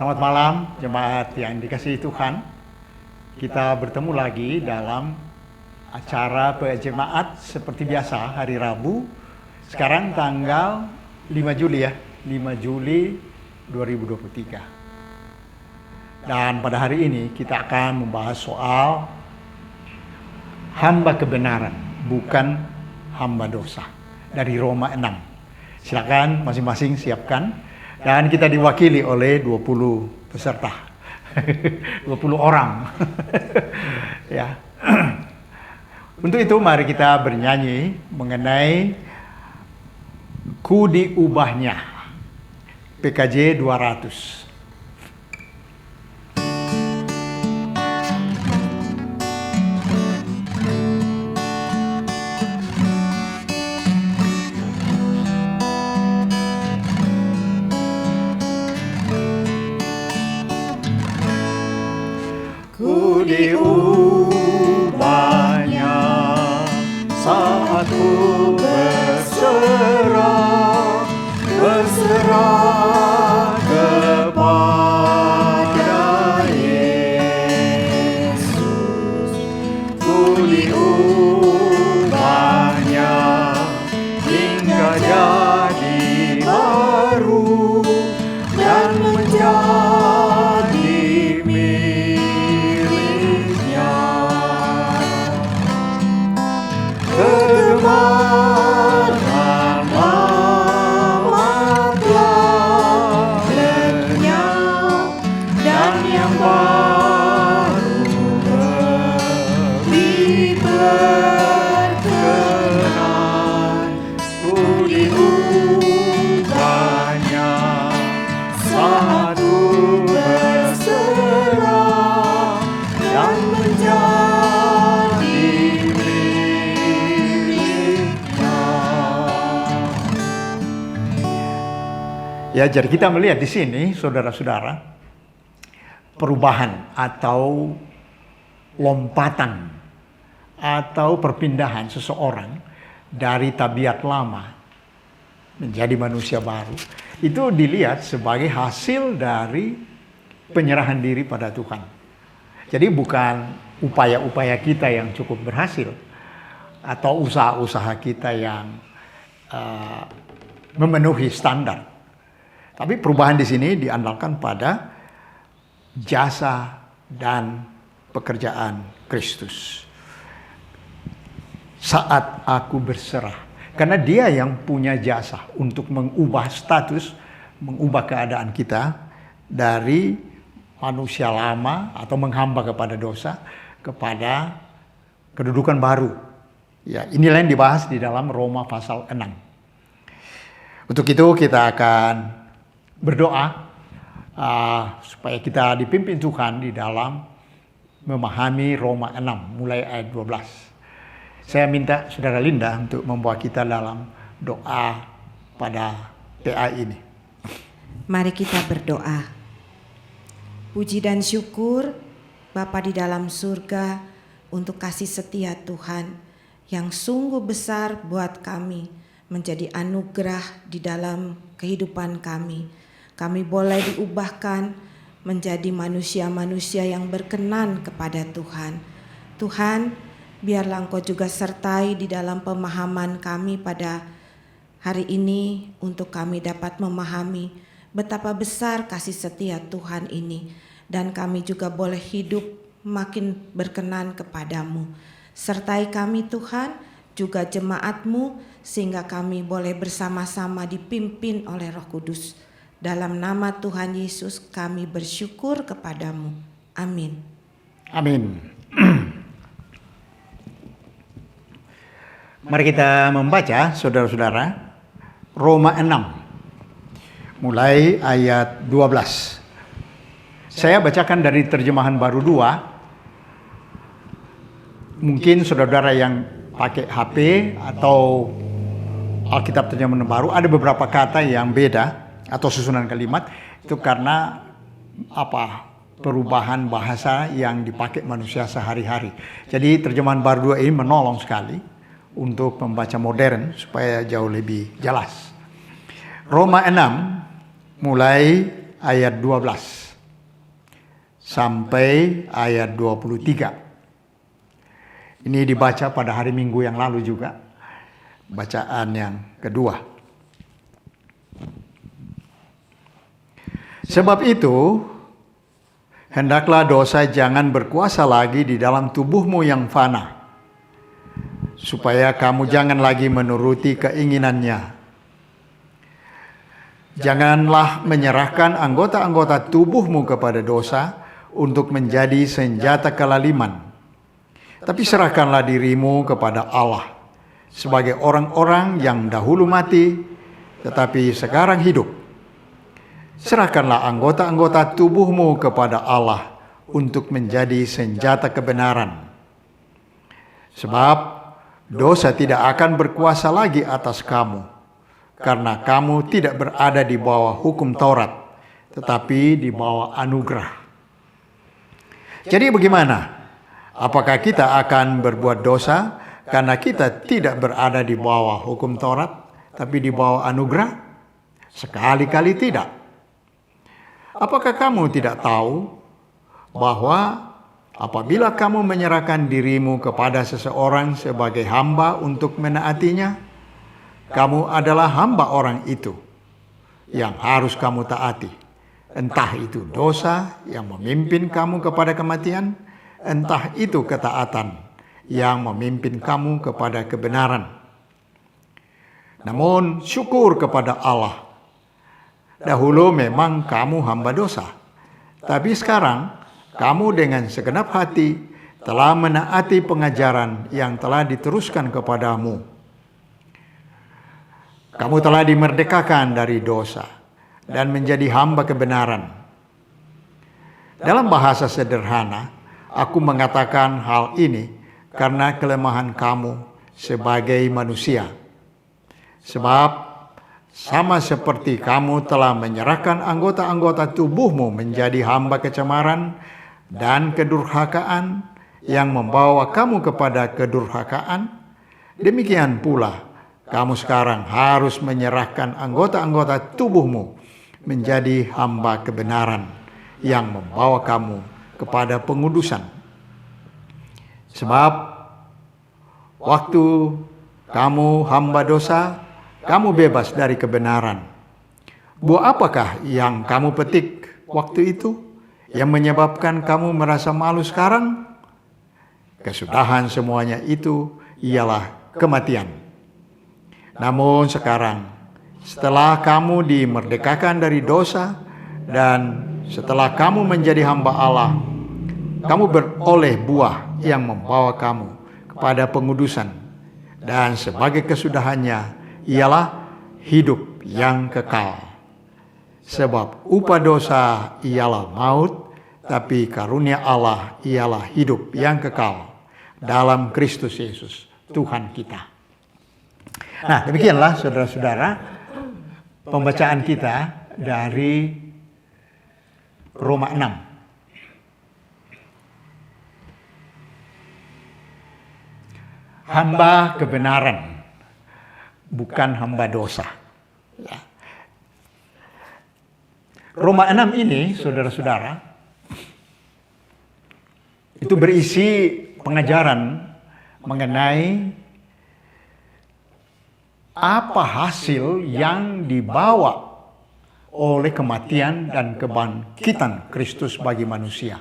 Selamat malam jemaat yang dikasihi Tuhan. Kita bertemu lagi dalam acara jemaat seperti biasa hari Rabu. Sekarang tanggal 5 Juli ya, 5 Juli 2023. Dan pada hari ini kita akan membahas soal hamba kebenaran, bukan hamba dosa, dari Roma 6. Silakan masing-masing siapkan. Dan kita diwakili oleh 20 peserta. 20 orang. Ya. Untuk itu mari kita bernyanyi mengenai Ku Diubahnya. PKJ 200. Diubahnya saat ku berserah kepada Yesus. Ku diubahnya hingga jadi baru dan menjadi kegemaran lama telah lenyap dan yang baru lebih berkenan. Ku diubahnya saat ku berserah dan menjadi ya, jadi kita melihat di sini, saudara-saudara, perubahan atau lompatan atau perpindahan seseorang dari tabiat lama menjadi manusia baru itu dilihat sebagai hasil dari penyerahan diri pada Tuhan. Jadi bukan upaya-upaya kita yang cukup berhasil atau usaha-usaha kita yang memenuhi standar. Tapi perubahan di sini diandalkan pada jasa dan pekerjaan Kristus. Saat aku berserah, karena Dia yang punya jasa untuk mengubah status, mengubah keadaan kita dari manusia lama atau menghamba kepada dosa kepada kedudukan baru. Ya, inilah yang dibahas di dalam Roma pasal 6. Untuk itu kita akan berdoa supaya kita dipimpin Tuhan di dalam memahami Roma 6 mulai ayat 12. Saya minta Saudara Linda untuk membawa kita dalam doa pada PA ini. Mari kita berdoa. Puji dan syukur Bapa di dalam surga untuk kasih setia Tuhan yang sungguh besar buat kami, menjadi anugerah di dalam kehidupan kami. Kami boleh diubahkan menjadi manusia-manusia yang berkenan kepada Tuhan. Tuhan, biarlah Engkau juga sertai di dalam pemahaman kami pada hari ini untuk kami dapat memahami betapa besar kasih setia Tuhan ini. Dan kami juga boleh hidup makin berkenan kepadamu. Sertai kami Tuhan, juga jemaat-Mu, sehingga kami boleh bersama-sama dipimpin oleh Roh Kudus. Dalam nama Tuhan Yesus kami bersyukur kepadamu. Amin. Amin. Mari kita membaca, saudara-saudara, Roma 6, mulai ayat 12. Saya bacakan dari terjemahan baru 2. Mungkin saudara-saudara yang pakai HP atau Alkitab terjemahan baru, ada beberapa kata yang beda atau susunan kalimat itu karena perubahan bahasa yang dipakai manusia sehari-hari. Jadi terjemahan baru 2 ini menolong sekali untuk membaca modern supaya jauh lebih jelas. Roma 6 mulai ayat 12. sampai ayat 23. Ini dibaca pada hari Minggu yang lalu juga, bacaan yang kedua. Sebab itu, hendaklah dosa jangan berkuasa lagi di dalam tubuhmu yang fana, supaya kamu jangan lagi menuruti keinginannya. Janganlah menyerahkan anggota-anggota tubuhmu kepada dosa untuk menjadi senjata kelaliman, tapi serahkanlah dirimu kepada Allah sebagai orang-orang yang dahulu mati, tetapi sekarang hidup. Serahkanlah anggota-anggota tubuhmu kepada Allah untuk menjadi senjata kebenaran. Sebab dosa tidak akan berkuasa lagi atas kamu, karena kamu tidak berada di bawah hukum Taurat, tetapi di bawah anugerah. Jadi bagaimana? Apakah kita akan berbuat dosa karena kita tidak berada di bawah hukum Taurat, tapi di bawah anugerah? Sekali-kali tidak. Apakah kamu tidak tahu bahwa apabila kamu menyerahkan dirimu kepada seseorang sebagai hamba untuk menaatinya, kamu adalah hamba orang itu yang harus kamu taati. Entah itu dosa yang memimpin kamu kepada kematian, entah itu ketaatan yang memimpin kamu kepada kebenaran. Namun syukur kepada Allah. Dahulu memang kamu hamba dosa, tapi sekarang kamu dengan segenap hati telah menaati pengajaran yang telah diteruskan kepadamu. Kamu telah dimerdekakan dari dosa dan menjadi hamba kebenaran. Dalam bahasa sederhana, aku mengatakan hal ini karena kelemahan kamu sebagai manusia. Sebab sama seperti kamu telah menyerahkan anggota-anggota tubuhmu menjadi hamba kecemaran dan kedurhakaan yang membawa kamu kepada kedurhakaan, demikian pula kamu sekarang harus menyerahkan anggota-anggota tubuhmu menjadi hamba kebenaran yang membawa kamu kepada pengudusan. Sebab waktu kamu hamba dosa, kamu bebas dari kebenaran. Buah apakah yang kamu petik waktu itu yang menyebabkan kamu merasa malu sekarang? Kesudahan semuanya itu ialah kematian. Namun sekarang, setelah kamu dimerdekakan dari dosa dan setelah kamu menjadi hamba Allah, kamu beroleh buah yang membawa kamu kepada pengudusan, dan sebagai kesudahannya ialah hidup yang kekal. Sebab upah dosa ialah maut, tapi karunia Allah ialah hidup yang kekal dalam Kristus Yesus, Tuhan kita. Nah, demikianlah saudara-saudara pembacaan kita dari Roma 6. Hamba kebenaran, bukan hamba dosa. Ya. Roma 6 ini, saudara-saudara, itu berisi pengajaran mengenai apa hasil yang dibawa oleh kematian dan kebangkitan Kristus bagi manusia.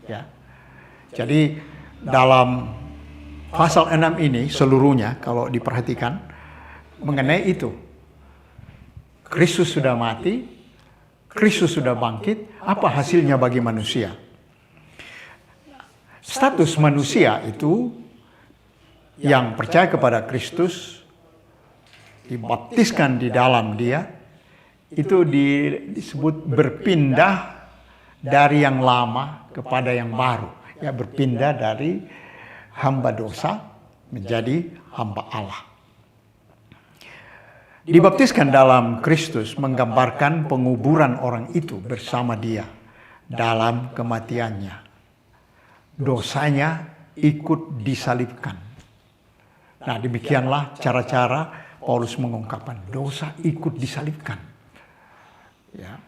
Ya. Jadi dalam pasal 6 ini seluruhnya kalau diperhatikan mengenai itu. Kristus sudah mati, Kristus sudah bangkit, apa hasilnya bagi manusia? Status manusia itu yang percaya kepada Kristus, dibaptiskan di dalam Dia, itu disebut berpindah dari yang lama kepada yang baru. Ya, berpindah dari hamba dosa menjadi hamba Allah. Dibaptiskan dalam Kristus menggambarkan penguburan orang itu bersama Dia dalam kematiannya. Dosanya ikut disalibkan. Nah, demikianlah cara-cara Paulus mengungkapkan dosa ikut disalibkan. Ya.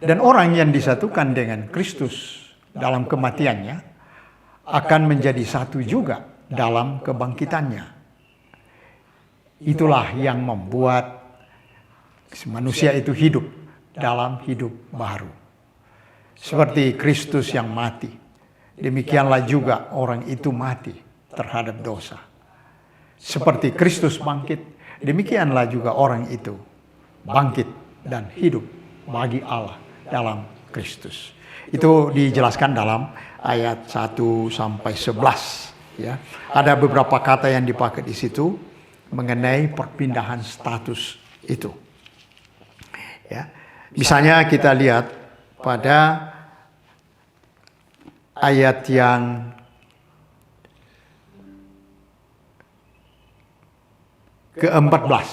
Dan orang yang disatukan dengan Kristus dalam kematiannya akan menjadi satu juga dalam kebangkitannya. Itulah yang membuat manusia itu hidup dalam hidup baru. Seperti Kristus yang mati, demikianlah juga orang itu mati terhadap dosa. Seperti Kristus bangkit, demikianlah juga orang itu bangkit dan hidup bagi Allah dalam Kristus. Itu dijelaskan dalam ayat 1 sampai 11 ya. Ada beberapa kata yang dipakai di situ mengenai perpindahan status itu. Ya. Misalnya kita lihat pada ayat yang ke-14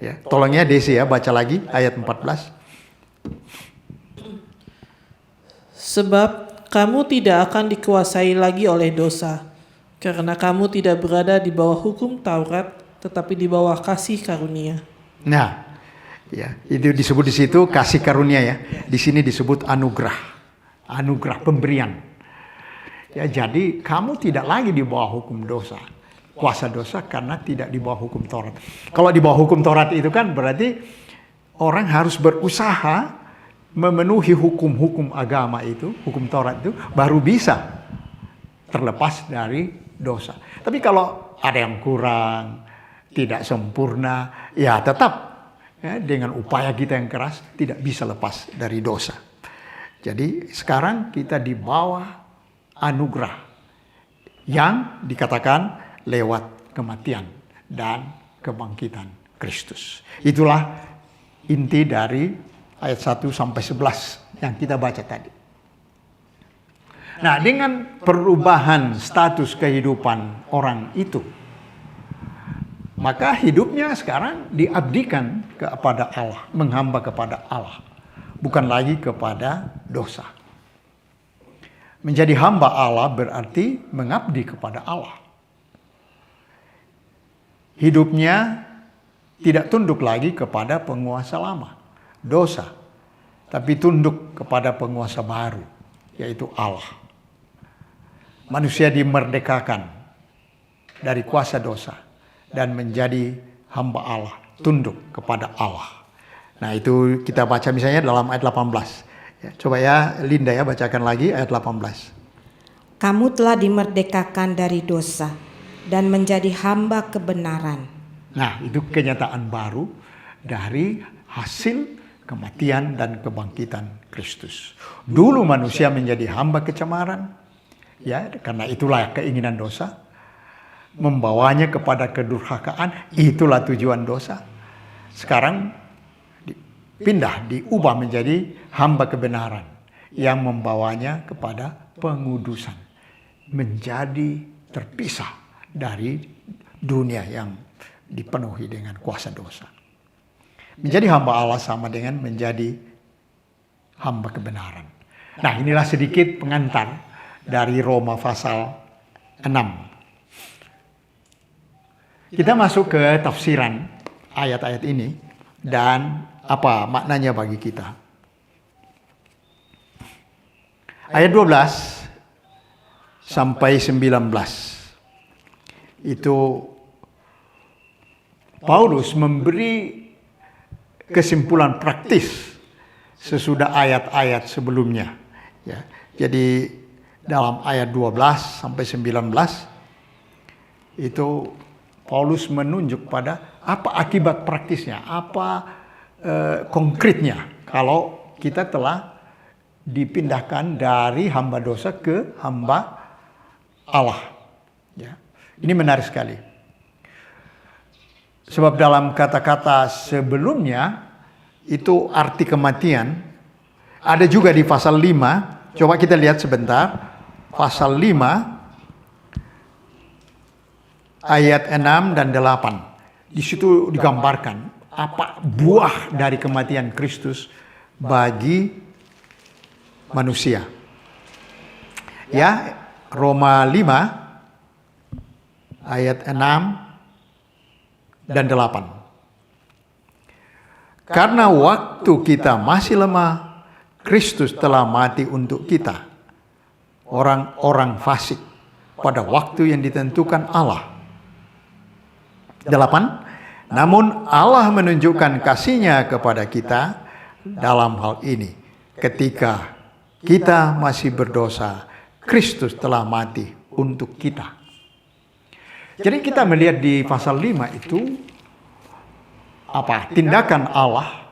ya. Tolong ya Desi ya, baca lagi ayat 14. Sebab kamu tidak akan dikuasai lagi oleh dosa, karena kamu tidak berada di bawah hukum Taurat, tetapi di bawah kasih karunia. Nah, ya, itu disebut di situ kasih karunia ya. Di sini disebut anugerah. Anugerah pemberian. Ya, jadi kamu tidak lagi di bawah hukum dosa. Kuasa dosa karena tidak di bawah hukum Taurat. Kalau di bawah hukum Taurat itu kan berarti orang harus berusaha memenuhi hukum-hukum agama itu, hukum Taurat itu, baru bisa terlepas dari dosa. Tapi kalau ada yang kurang, tidak sempurna, ya tetap ya, dengan upaya kita yang keras tidak bisa lepas dari dosa. Jadi sekarang kita di bawah anugerah yang dikatakan lewat kematian dan kebangkitan Kristus. Itulah inti dari ayat 1 sampai 11 yang kita baca tadi. Nah, dengan perubahan status kehidupan orang itu, maka hidupnya sekarang diabdikan kepada Allah, menghamba kepada Allah, bukan lagi kepada dosa. Menjadi hamba Allah berarti mengabdi kepada Allah. Hidupnya tidak tunduk lagi kepada penguasa lama, dosa, tapi tunduk kepada penguasa baru, yaitu Allah. Manusia dimerdekakan dari kuasa dosa dan menjadi hamba Allah, tunduk kepada Allah. Nah, itu kita baca misalnya dalam ayat 18. Ya, coba ya Linda ya bacakan lagi ayat 18. Kamu telah dimerdekakan dari dosa dan menjadi hamba kebenaran. Nah, itu kenyataan baru dari hasil kematian dan kebangkitan Kristus. Dulu manusia menjadi hamba kecemaran, ya, karena itulah keinginan dosa, membawanya kepada kedurhakaan, itulah tujuan dosa. Sekarang diubah menjadi hamba kebenaran yang membawanya kepada pengudusan, menjadi terpisah dari dunia yang dipenuhi dengan kuasa dosa. Menjadi hamba Allah sama dengan menjadi hamba kebenaran. Nah, inilah sedikit pengantar dari Roma pasal 6. Kita masuk ke tafsiran ayat-ayat ini dan apa maknanya bagi kita. Ayat 12 sampai 19 itu Paulus memberi kesimpulan praktis sesudah ayat-ayat sebelumnya. Ya, jadi dalam ayat 12 sampai 19 itu Paulus menunjuk pada apa akibat praktisnya, apa konkretnya kalau kita telah dipindahkan dari hamba dosa ke hamba Allah. Ya, ini menarik sekali. Sebab dalam kata-kata sebelumnya itu arti kematian ada juga di pasal 5. Coba kita lihat sebentar. Pasal 5 ayat 6 dan 8. Di situ digambarkan apa buah dari kematian Kristus bagi manusia. Ya, Roma 5 ayat 6 dan 8. Karena waktu kita masih lemah, Kristus telah mati untuk kita, orang-orang fasik, pada waktu yang ditentukan Allah. 8. Namun Allah menunjukkan kasih-Nya kepada kita dalam hal ini. Ketika kita masih berdosa, Kristus telah mati untuk kita. Jadi kita melihat di pasal 5 itu tindakan Allah,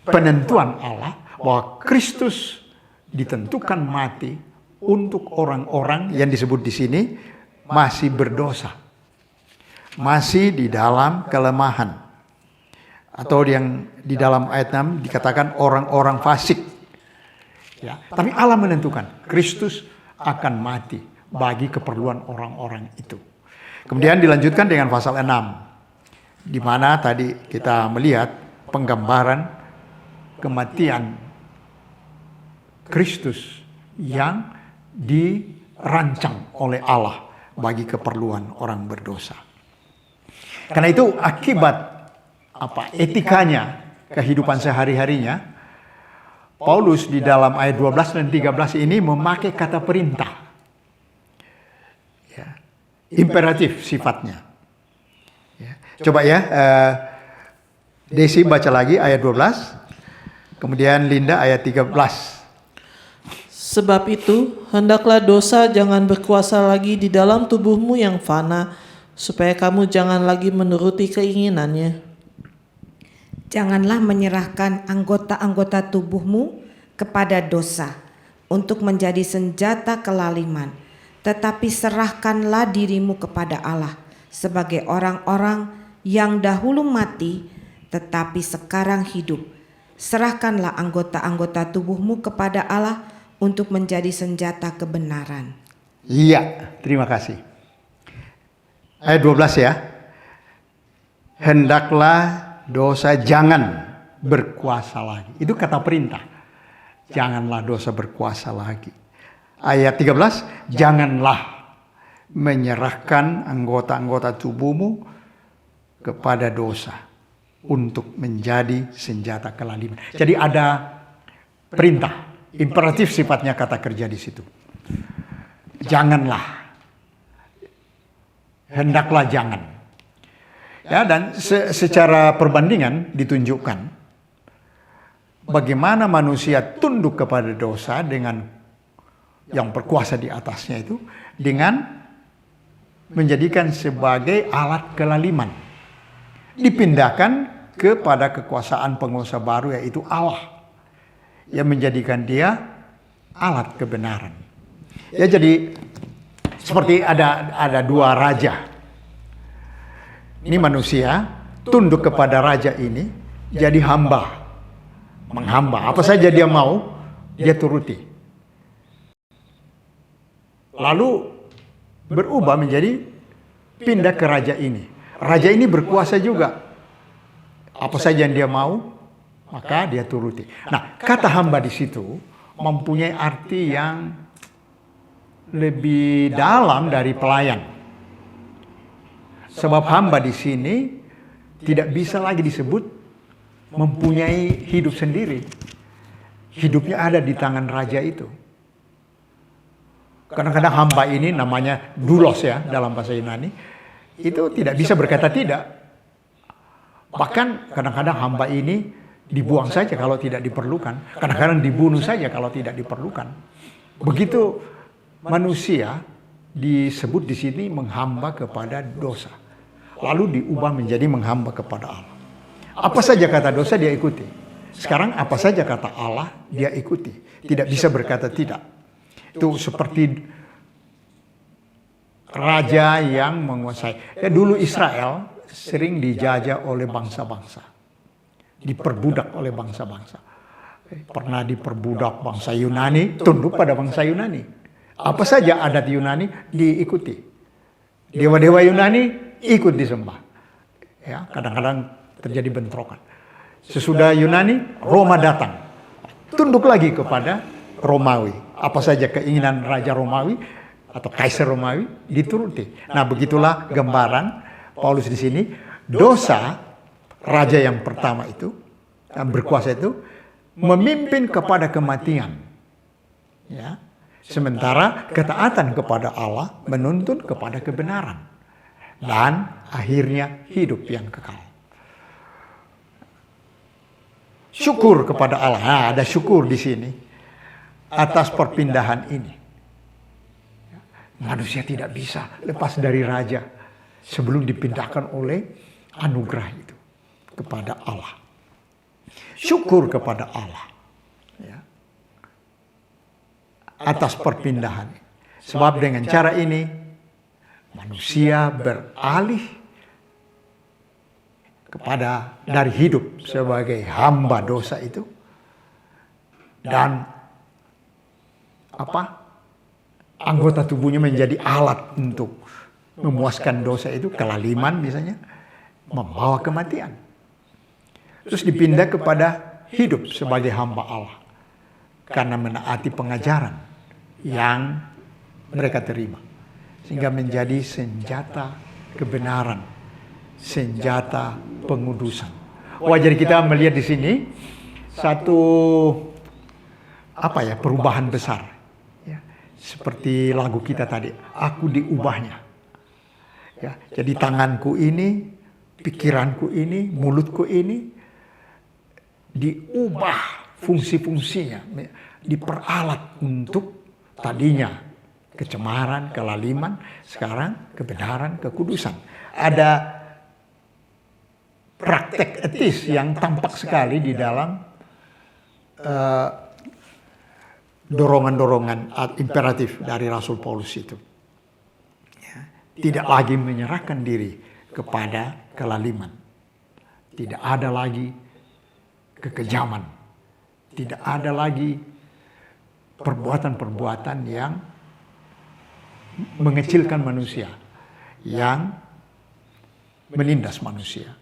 penentuan Allah bahwa Kristus ditentukan mati untuk orang-orang yang disebut di sini masih berdosa, masih di dalam kelemahan, atau yang di dalam ayat 6 dikatakan orang-orang fasik. Ya, tapi Allah menentukan Kristus akan mati bagi keperluan orang-orang itu. Kemudian dilanjutkan dengan pasal 6, di mana tadi kita melihat penggambaran kematian Kristus yang dirancang oleh Allah bagi keperluan orang berdosa. Karena itu akibat etikanya, kehidupan sehari-harinya, Paulus di dalam ayat 12 dan 13 ini memakai kata perintah. Ya, imperatif sifatnya. Ya. Coba ya, Desi baca lagi ayat 12, kemudian Linda ayat 13. Sebab itu, hendaklah dosa jangan berkuasa lagi di dalam tubuhmu yang fana, supaya kamu jangan lagi menuruti keinginannya. Janganlah menyerahkan anggota-anggota tubuhmu kepada dosa untuk menjadi senjata kelaliman, tetapi serahkanlah dirimu kepada Allah sebagai orang-orang yang dahulu mati tetapi sekarang hidup. Serahkanlah anggota-anggota tubuhmu kepada Allah untuk menjadi senjata kebenaran. Iya, terima kasih. Ayat 12 ya. Hendaklah dosa jangan berkuasa lagi. Itu kata perintah. Janganlah dosa berkuasa lagi. Ayat 13, janganlah menyerahkan anggota-anggota tubuhmu kepada dosa untuk menjadi senjata kelaliman. Jadi ada perintah, imperatif sifatnya kata kerja di situ. Janganlah. Hendaklah jangan. Ya, dan secara perbandingan ditunjukkan bagaimana manusia tunduk kepada dosa dengan yang berkuasa di atasnya itu dengan menjadikan sebagai alat kelaliman. Dipindahkan kepada kekuasaan penguasa baru yaitu Allah yang menjadikan dia alat kebenaran. Ya, jadi seperti ada dua raja. Ini manusia tunduk kepada raja ini jadi hamba. Menghamba. Apa saja dia mau, dia turuti. Lalu berubah menjadi pindah ke raja ini. Raja ini berkuasa juga. Apa saja yang dia mau, maka dia turuti. Nah, kata hamba di situ mempunyai arti yang lebih dalam dari pelayan. Sebab hamba di sini tidak bisa lagi disebut mempunyai hidup sendiri. Hidupnya ada di tangan raja itu. Kadang-kadang hamba ini namanya doulos ya dalam bahasa Yunani. Itu tidak bisa berkata tidak. Bahkan kadang-kadang hamba ini dibuang saja kalau tidak diperlukan. Kadang-kadang dibunuh saja kalau tidak diperlukan. Begitu manusia disebut di sini menghamba kepada dosa. Lalu diubah menjadi menghamba kepada Allah. Apa saja kata dosa dia ikuti. Sekarang apa saja kata Allah dia ikuti. Tidak bisa berkata tidak. Itu seperti raja yang menguasai. Ya, dulu Israel sering dijajah oleh bangsa-bangsa. Diperbudak oleh bangsa-bangsa. Pernah diperbudak bangsa Yunani, tunduk pada bangsa Yunani. Apa saja adat Yunani diikuti. Dewa-dewa Yunani ikut disembah. Ya, kadang-kadang terjadi bentrokan. Sesudah Yunani, Roma datang. Tunduk lagi kepada Romawi. Apa saja keinginan Raja Romawi atau Kaisar Romawi dituruti. Nah, begitulah gambaran Paulus di sini. Dosa raja yang pertama itu, yang berkuasa itu, memimpin kepada kematian. Ya. Sementara ketaatan kepada Allah menuntun kepada kebenaran dan akhirnya hidup yang kekal. Syukur kepada Allah. Nah, ada syukur di sini atas perpindahan ini. Manusia tidak bisa lepas dari raja sebelum dipindahkan oleh anugerah itu kepada Allah. Syukur kepada Allah ya, atas perpindahan. Sebab dengan cara ini manusia beralih kepada dari hidup sebagai hamba dosa itu dan anggota tubuhnya menjadi alat untuk memuaskan dosa itu, kelaliman misalnya, membawa kematian. Terus dipindah kepada hidup sebagai hamba Allah karena menaati pengajaran yang mereka terima, sehingga menjadi senjata kebenaran, senjata pengudusan. Wah, jadi kita melihat di sini satu perubahan besar, ya, seperti lagu kita tadi, aku diubahnya. Ya, jadi tanganku ini, pikiranku ini, mulutku ini diubah fungsi-fungsinya, diperalat untuk tadinya kecemaran, kelaliman, sekarang kebenaran, kekudusan. Ada praktek etis yang tampak sekali di dalam dorongan-dorongan imperatif dari Rasul Paulus itu. Ya, tidak lagi menyerahkan diri kepada kelaliman. Tidak ada lagi kekejaman. Tidak ada lagi perbuatan-perbuatan yang mengecilkan manusia, yang menindas manusia.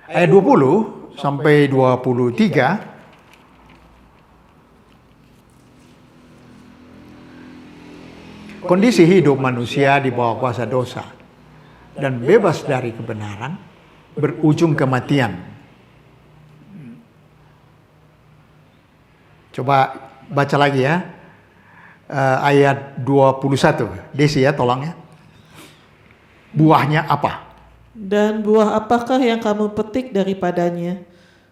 Ayat 20 sampai 23 kondisi hidup manusia di bawah kuasa dosa dan bebas dari kebenaran berujung kematian. Coba baca lagi ya, ayat 21. Desi ya, tolong ya. Buahnya apa? Dan buah apakah yang kamu petik daripadanya?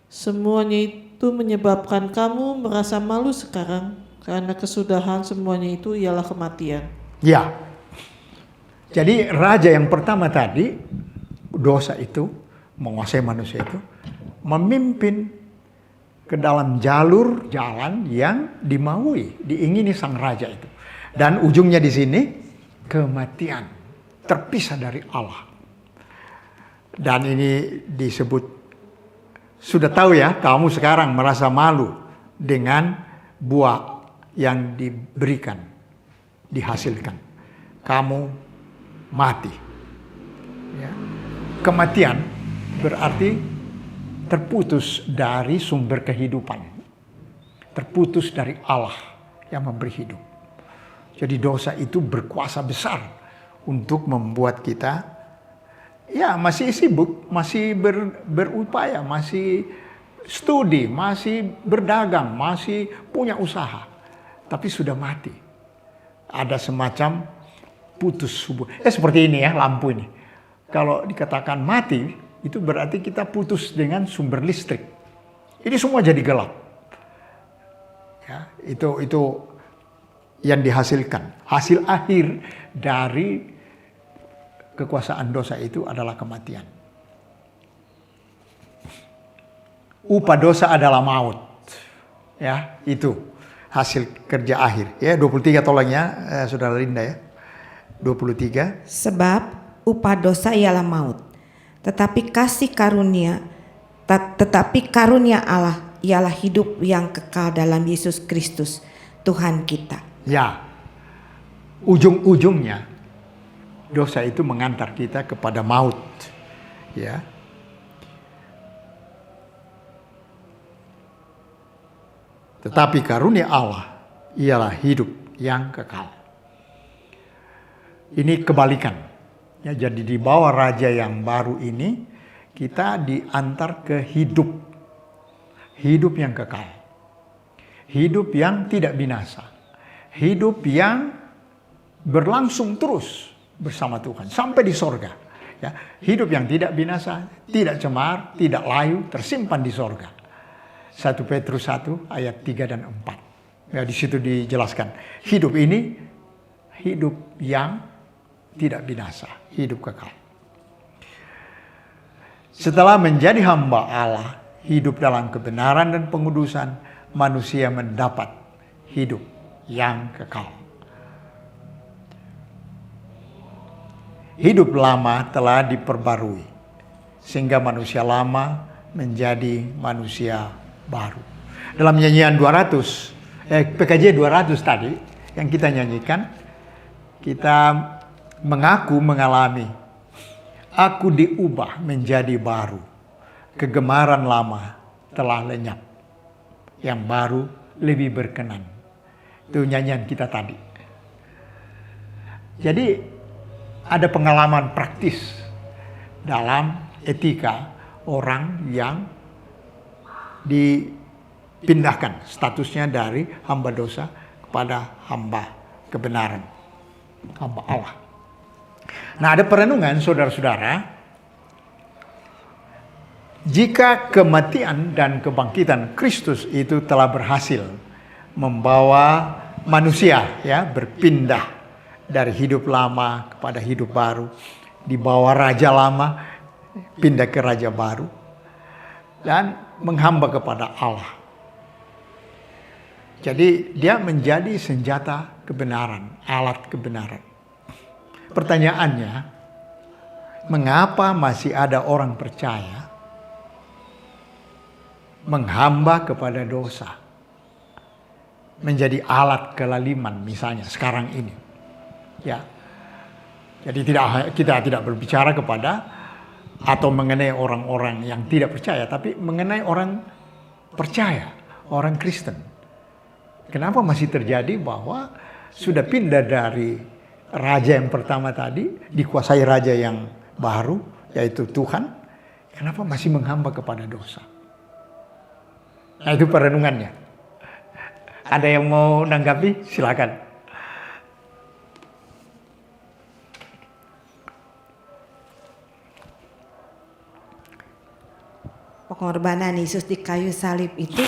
Semuanya itu menyebabkan kamu merasa malu sekarang, karena kesudahan semuanya itu ialah kematian. Ya, jadi raja yang pertama tadi, dosa itu, menguasai manusia itu, memimpin ke dalam jalan yang dimaui, diingini sang raja itu. Dan ujungnya di sini, kematian, terpisah dari Allah. Dan ini disebut, sudah tahu ya, kamu sekarang merasa malu dengan buah yang diberikan, dihasilkan. Kamu mati. Ya. Kematian berarti terputus dari sumber kehidupan. Terputus dari Allah yang memberi hidup. Jadi dosa itu berkuasa besar untuk membuat kita ya masih sibuk, masih berupaya, masih studi, masih berdagang, masih punya usaha. Tapi sudah mati. Ada semacam putus hubungan. Seperti ini ya, lampu ini. Kalau dikatakan mati, itu berarti kita putus dengan sumber listrik. Ini semua jadi gelap. Ya, itu yang dihasilkan. Hasil akhir dari kekuasaan dosa itu adalah kematian. Upah dosa adalah maut. Ya, itu hasil kerja akhir. Ya, 23 tolong ya, Saudara Linda ya. 23. Sebab upah dosa ialah maut, tetapi karunia Allah ialah hidup yang kekal dalam Yesus Kristus Tuhan kita. Ya, ujung-ujungnya dosa itu mengantar kita kepada maut. Ya. Tetapi karunia Allah ialah hidup yang kekal. Ini kebalikan. Ya, jadi di bawah raja yang baru ini, kita diantar ke hidup. Hidup yang kekal. Hidup yang tidak binasa. Hidup yang berlangsung terus bersama Tuhan sampai di sorga. Ya, hidup yang tidak binasa, tidak cemar, tidak layu, tersimpan di sorga. 1 Petrus 1 ayat 3 dan 4. Ya, di situ dijelaskan. Hidup ini hidup yang tidak binasa, hidup kekal. Setelah menjadi hamba Allah, hidup dalam kebenaran dan pengudusan, manusia mendapat hidup yang kekal. Hidup lama telah diperbarui, sehingga manusia lama menjadi manusia baru. Dalam nyanyian PKJ 200 tadi, yang kita nyanyikan, kita mengalami, aku diubah menjadi baru, kegemaran lama telah lenyap, yang baru lebih berkenan. Itu nyanyian kita tadi. Jadi ada pengalaman praktis dalam etika orang yang dipindahkan statusnya dari hamba dosa kepada hamba kebenaran, hamba Allah. Nah, ada perenungan saudara-saudara, jika kematian dan kebangkitan Kristus itu telah berhasil membawa manusia ya berpindah dari hidup lama kepada hidup baru, dibawa raja lama pindah ke raja baru dan menghamba kepada Allah. Jadi dia menjadi senjata kebenaran, alat kebenaran. Pertanyaannya, mengapa masih ada orang percaya menghamba kepada dosa, menjadi alat kelaliman misalnya sekarang ini? Ya, jadi kita tidak berbicara kepada atau mengenai orang-orang yang tidak percaya, tapi mengenai orang percaya, orang Kristen. Kenapa masih terjadi bahwa sudah pindah dari raja yang pertama tadi, dikuasai raja yang baru, yaitu Tuhan, kenapa masih menghamba kepada dosa? Nah, itu perenungannya. Ada yang mau nanggapi? Silakan. Pengorbanan Yesus di kayu salib itu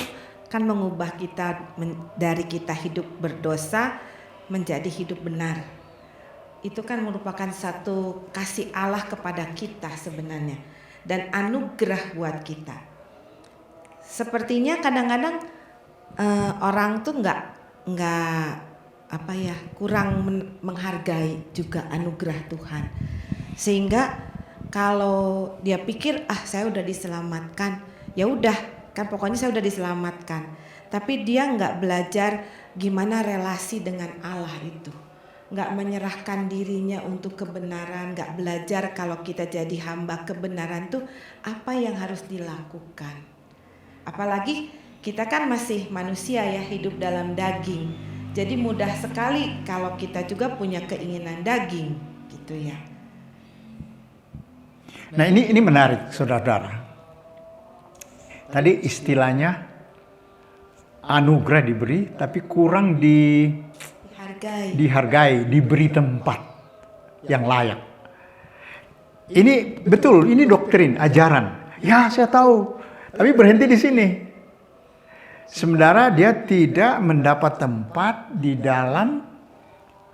kan mengubah kita dari kita hidup berdosa menjadi hidup benar. Itu kan merupakan satu kasih Allah kepada kita sebenarnya dan anugerah buat kita. Sepertinya kadang-kadang orang tuh nggak kurang menghargai juga anugerah Tuhan, sehingga kalau dia pikir saya udah diselamatkan, ya udah kan pokoknya saya udah diselamatkan, tapi dia nggak belajar gimana relasi dengan Allah itu, nggak menyerahkan dirinya untuk kebenaran, nggak belajar kalau kita jadi hamba kebenaran tuh apa yang harus dilakukan. Apalagi kita kan masih manusia ya, hidup dalam daging, jadi mudah sekali kalau kita juga punya keinginan daging gitu ya. Nah, ini menarik saudara-saudara. Tadi istilahnya anugerah diberi tapi kurang dihargai, diberi tempat yang layak. Ini betul, ini doktrin, ajaran. Ya, saya tahu, tapi berhenti di sini. Sementara dia tidak mendapat tempat di dalam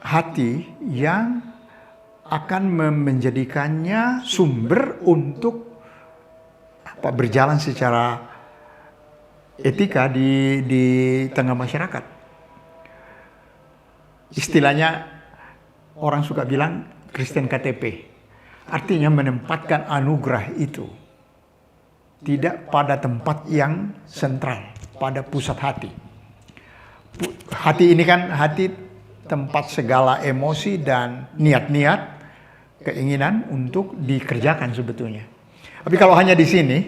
hati yang akan menjadikannya sumber untuk berjalan secara etika di tengah masyarakat. Istilahnya orang suka bilang Kristen KTP. Artinya menempatkan anugerah itu tidak pada tempat yang sentral, pada pusat hati. Hati ini kan hati tempat segala emosi dan niat-niat, keinginan untuk dikerjakan sebetulnya. Tapi kalau hanya di sini,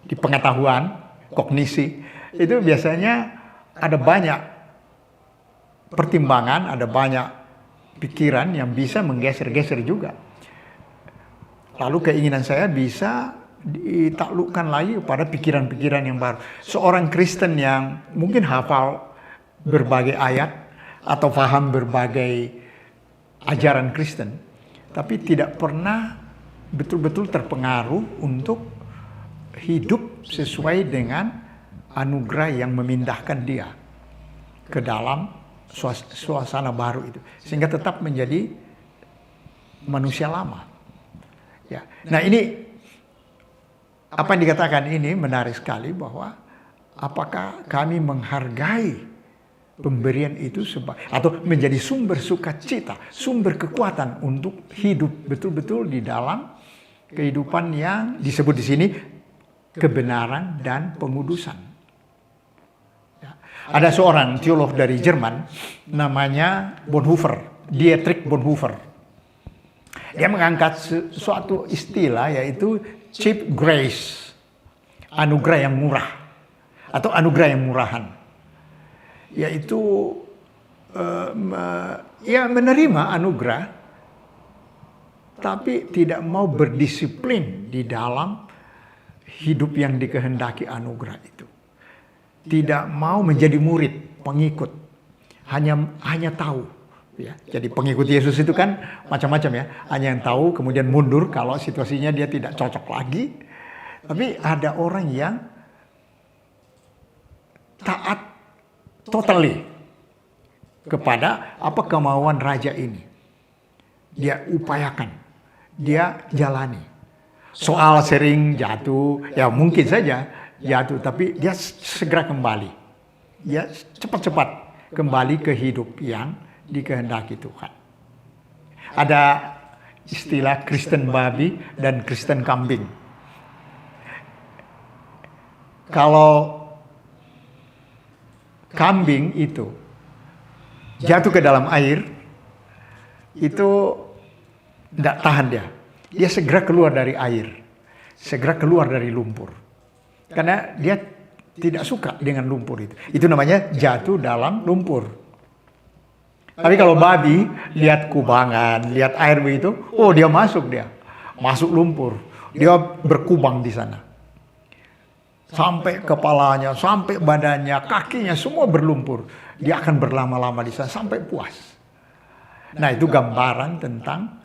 di pengetahuan, kognisi, itu biasanya ada banyak pertimbangan, ada banyak pikiran yang bisa menggeser-geser juga. Lalu keinginan saya bisa ditaklukkan lagi pada pikiran-pikiran yang baru. Seorang Kristen yang mungkin hafal berbagai ayat atau paham berbagai ajaran Kristen, tapi tidak pernah betul-betul terpengaruh untuk hidup sesuai dengan anugerah yang memindahkan dia ke dalam suasana baru itu, sehingga tetap menjadi manusia lama. Ya. Nah, ini apa yang dikatakan ini menarik sekali, bahwa apakah kami menghargai pemberian itu atau menjadi sumber sukacita, sumber kekuatan untuk hidup betul-betul di dalam kehidupan yang disebut di sini kebenaran dan pengudusan. Ya. Ada seorang teolog dari Jerman namanya Bonhoeffer, Dietrich Bonhoeffer. Dia mengangkat suatu istilah, yaitu cheap grace, anugerah yang murah atau anugerah yang murahan, yaitu ya menerima anugerah tapi tidak mau berdisiplin di dalam hidup yang dikehendaki anugerah itu, tidak mau menjadi murid, pengikut, hanya tahu. Ya, jadi pengikut Yesus itu kan macam-macam ya, hanya yang tahu kemudian mundur kalau situasinya dia tidak cocok lagi. Tapi ada orang yang taat totally kepada apa kemauan raja ini. Dia upayakan, dia jalani. Soal sering jatuh, ya mungkin saja jatuh, tapi dia segera kembali. Dia cepat-cepat kembali ke hidup yang dikehendaki Tuhan. Ada istilah Kristen babi dan Kristen kambing. Kalau kambing itu jatuh ke dalam air, itu tidak tahan dia. Dia segera keluar dari air, segera keluar dari lumpur. Karena dia tidak suka dengan lumpur itu. Itu namanya jatuh dalam lumpur. Tapi kalau babi, lihat kubangan, lihat air begitu, oh dia masuk lumpur. Dia berkubang di sana. Sampai kepalanya, sampai badannya, kakinya semua berlumpur. Dia akan berlama-lama di sana sampai puas. Nah, itu gambaran tentang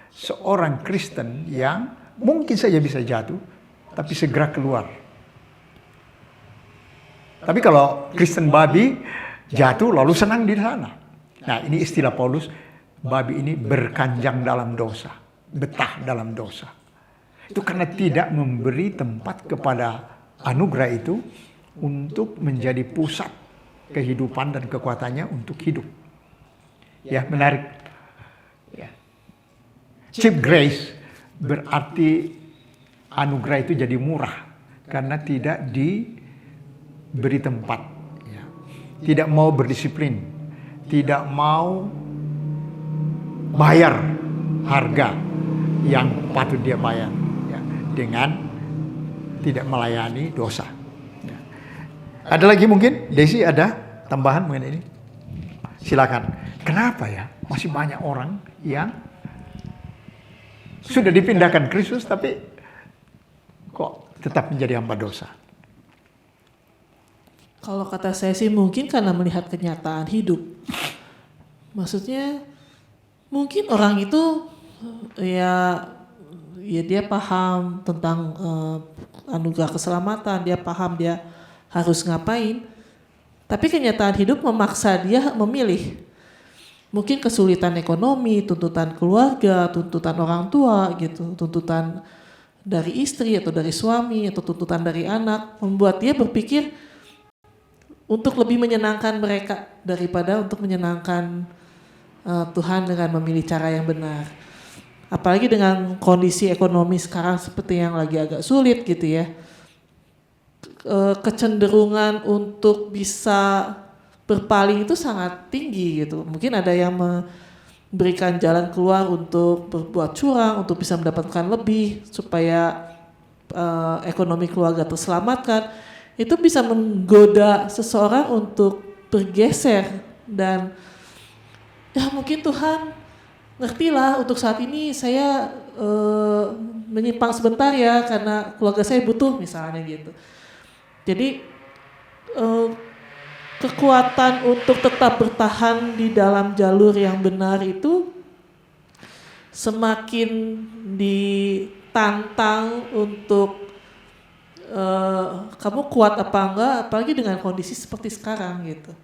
seorang Kristen yang mungkin saja bisa jatuh, tapi segera keluar. Tapi kalau Kristen babi jatuh lalu senang di sana. Nah, ini istilah Paulus, babi ini berkanjang dalam dosa, betah dalam dosa. Itu karena tidak memberi tempat kepada anugerah itu untuk menjadi pusat kehidupan dan kekuatannya untuk hidup. Ya, menarik. Ya. Cheap grace berarti anugerah itu jadi murah karena tidak diberi tempat. Ya. Tidak mau berdisiplin. Tidak mau bayar harga yang patut dia bayar, ya, dengan tidak melayani dosa. Ya. Ada lagi mungkin, Desi ada tambahan mengenai ini? Silakan. Kenapa ya masih banyak orang yang sudah dipindahkan Kristus tapi kok tetap menjadi hamba dosa? Kalau kata saya sih mungkin karena melihat kenyataan hidup. Maksudnya mungkin orang itu ya dia paham tentang anugerah keselamatan, dia paham dia harus ngapain. Tapi kenyataan hidup memaksa dia memilih. Mungkin kesulitan ekonomi, tuntutan keluarga, tuntutan orang tua gitu, tuntutan dari istri atau dari suami atau tuntutan dari anak membuat dia berpikir untuk lebih menyenangkan mereka daripada untuk menyenangkan Tuhan dengan memilih cara yang benar. Apalagi dengan kondisi ekonomi sekarang seperti yang lagi agak sulit gitu ya. Kecenderungan untuk bisa berpaling itu sangat tinggi gitu. Mungkin ada yang memberikan jalan keluar untuk berbuat curang, untuk bisa mendapatkan lebih supaya ekonomi keluarga terselamatkan. Itu bisa menggoda seseorang untuk bergeser dan ya mungkin Tuhan ngertilah untuk saat ini saya menyimpang sebentar ya karena keluarga saya butuh misalnya gitu. Jadi kekuatan untuk tetap bertahan di dalam jalur yang benar itu semakin ditantang untuk kamu kuat apa enggak, apalagi dengan kondisi seperti sekarang gitu.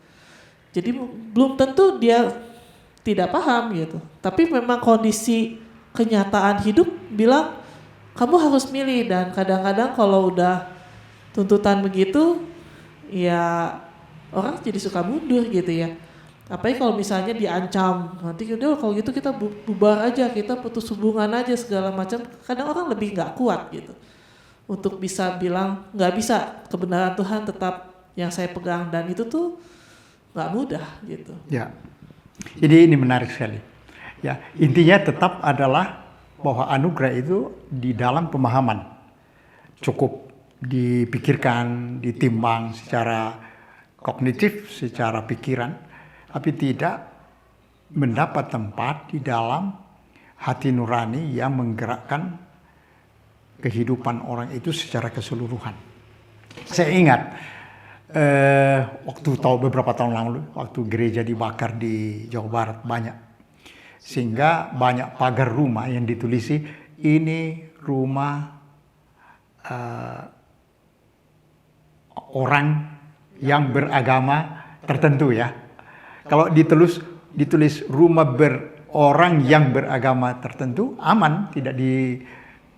Jadi belum tentu dia tidak paham gitu, tapi memang kondisi kenyataan hidup bilang kamu harus milih, dan kadang-kadang kalau udah tuntutan begitu ya orang jadi suka mundur gitu ya. Apalagi kalau misalnya diancam, nanti udah kalau gitu kita bubar aja, kita putus hubungan aja segala macam. Kadang orang lebih nggak kuat gitu untuk bisa bilang nggak bisa, kebenaran Tuhan tetap yang saya pegang, dan itu tuh nggak mudah gitu. Ya, jadi ini menarik sekali. Ya, intinya tetap adalah bahwa anugerah itu di dalam pemahaman cukup dipikirkan, ditimbang secara kognitif, secara pikiran, tapi tidak mendapat tempat di dalam hati nurani yang menggerakkan kehidupan orang itu secara keseluruhan. Saya ingat beberapa tahun lalu, waktu gereja dibakar di Jawa Barat banyak, sehingga banyak pagar rumah yang ditulisi ini rumah orang yang beragama tertentu ya. Kalau ditulis rumah orang yang beragama tertentu, aman, tidak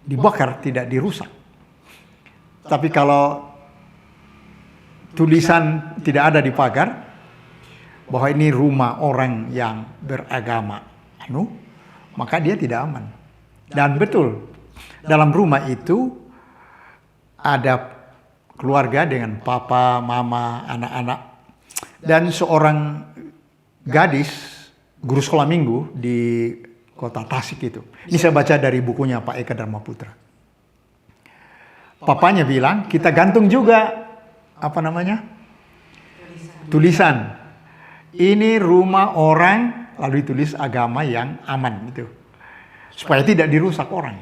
dibakar, tidak dirusak. Tapi kalau tulisan tidak ada di pagar bahwa ini rumah orang yang beragama maka dia tidak aman. Dan betul, dalam rumah itu ada keluarga dengan papa, mama, anak-anak, dan seorang gadis guru sekolah minggu di kota Tasik itu. Ini saya baca dari bukunya Pak Eka Dharma Putra. Papanya bilang, kita gantung juga tulisan. Ini rumah orang, lalu ditulis agama yang aman itu, supaya tidak dirusak orang.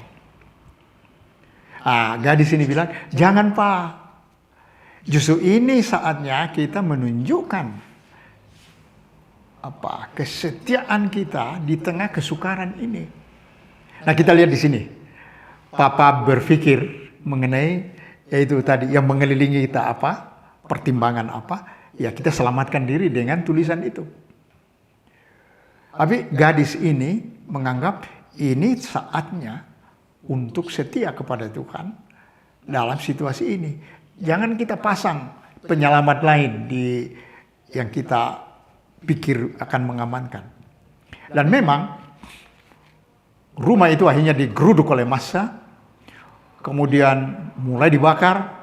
Gadis ini bilang, jangan Pak, justru ini saatnya kita menunjukkan kesetiaan kita di tengah kesukaran ini. Nah, kita lihat di sini, Papa berpikir mengenai yaitu tadi yang mengelilingi kita pertimbangan ya kita selamatkan diri dengan tulisan itu. Tapi gadis ini menganggap ini saatnya untuk setia kepada Tuhan dalam situasi ini. Jangan kita pasang penyelamat lain yang kita pikir akan mengamankan. Dan memang rumah itu akhirnya digeruduk oleh massa, kemudian mulai dibakar,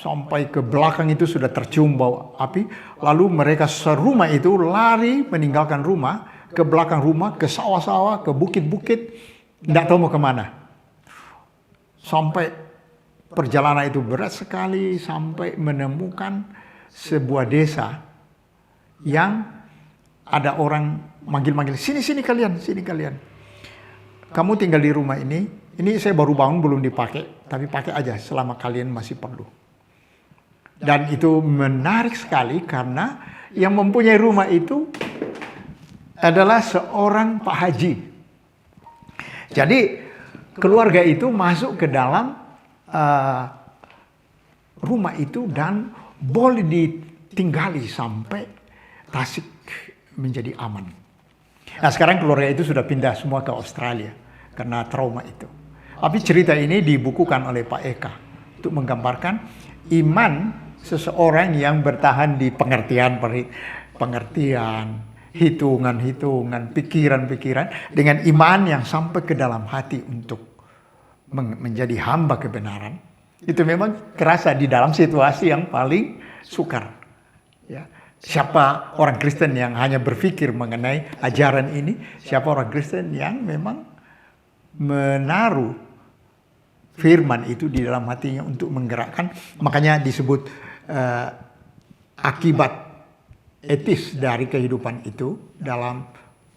sampai ke belakang itu sudah tercium bau api. Lalu mereka serumah itu lari meninggalkan rumah, ke belakang rumah, ke sawah-sawah, ke bukit-bukit, tidak tahu mau kemana. Sampai perjalanan itu berat sekali, sampai menemukan sebuah desa yang ada orang manggil-manggil, sini kalian, sini kalian. Kamu tinggal di rumah ini saya baru bangun, belum dipakai, tapi pakai aja selama kalian masih perlu. Dan itu menarik sekali karena yang mempunyai rumah itu adalah seorang Pak Haji. Jadi keluarga itu masuk ke dalam rumah itu dan boleh ditinggali sampai Tasik menjadi aman. Nah, sekarang keluarga itu sudah pindah semua ke Australia karena trauma itu. Tapi cerita ini dibukukan oleh Pak Eka untuk menggambarkan iman seseorang yang bertahan di pengertian, hitungan-hitungan, pikiran-pikiran, dengan iman yang sampai ke dalam hati untuk menjadi hamba kebenaran. Itu memang kerasa di dalam situasi yang paling sukar. Ya. Siapa orang Kristen yang hanya berpikir mengenai ajaran ini? Siapa orang Kristen yang memang menaruh firman itu di dalam hatinya untuk menggerakkan? Makanya disebut akibat etis dari kehidupan itu dalam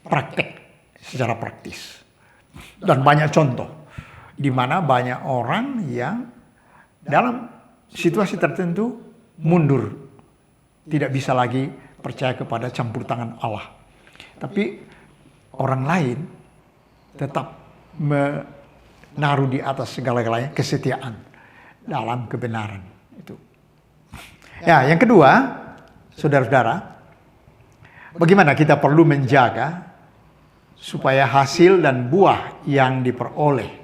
praktek, secara praktis. Dan banyak contoh di mana banyak orang yang dalam situasi tertentu mundur, tidak bisa lagi percaya kepada campur tangan Allah. Tapi orang lain tetap menaruh di atas segala-galanya kesetiaan dalam kebenaran itu. Ya, yang kedua, saudara-saudara, bagaimana kita perlu menjaga supaya hasil dan buah yang diperoleh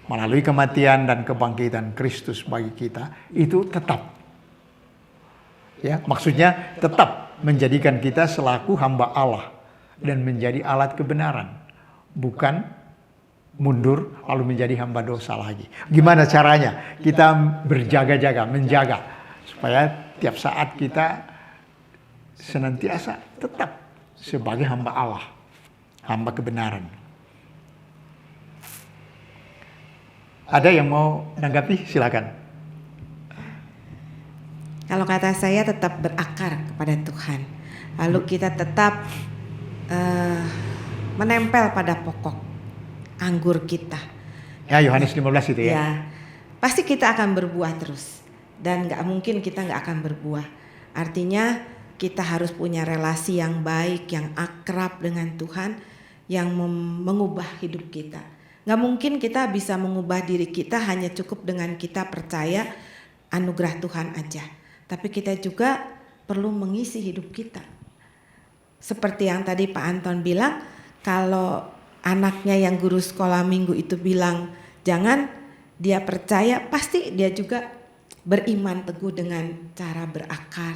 melalui kematian dan kebangkitan Kristus bagi kita itu tetap, ya, maksudnya tetap menjadikan kita selaku hamba Allah dan menjadi alat kebenaran, bukan mundur lalu menjadi hamba dosa lagi. Gimana caranya? Kita berjaga-jaga, menjaga supaya tiap saat kita senantiasa tetap sebagai hamba Allah, hamba kebenaran. Ada yang mau menanggapi? Silakan. Kalau kata saya tetap berakar kepada Tuhan. Lalu kita tetap menempel pada pokok anggur kita. Ya, Yohanes 15 itu ya. Ya, pasti kita akan berbuah terus. Dan gak mungkin kita gak akan berbuah. Artinya kita harus punya relasi yang baik, yang akrab dengan Tuhan, yang mengubah hidup kita. Gak mungkin kita bisa mengubah diri kita hanya cukup dengan kita percaya anugerah Tuhan aja. Tapi kita juga perlu mengisi hidup kita. Seperti yang tadi Pak Anton bilang, kalau anaknya yang guru sekolah minggu itu bilang jangan, dia percaya, pasti dia juga beriman teguh dengan cara berakar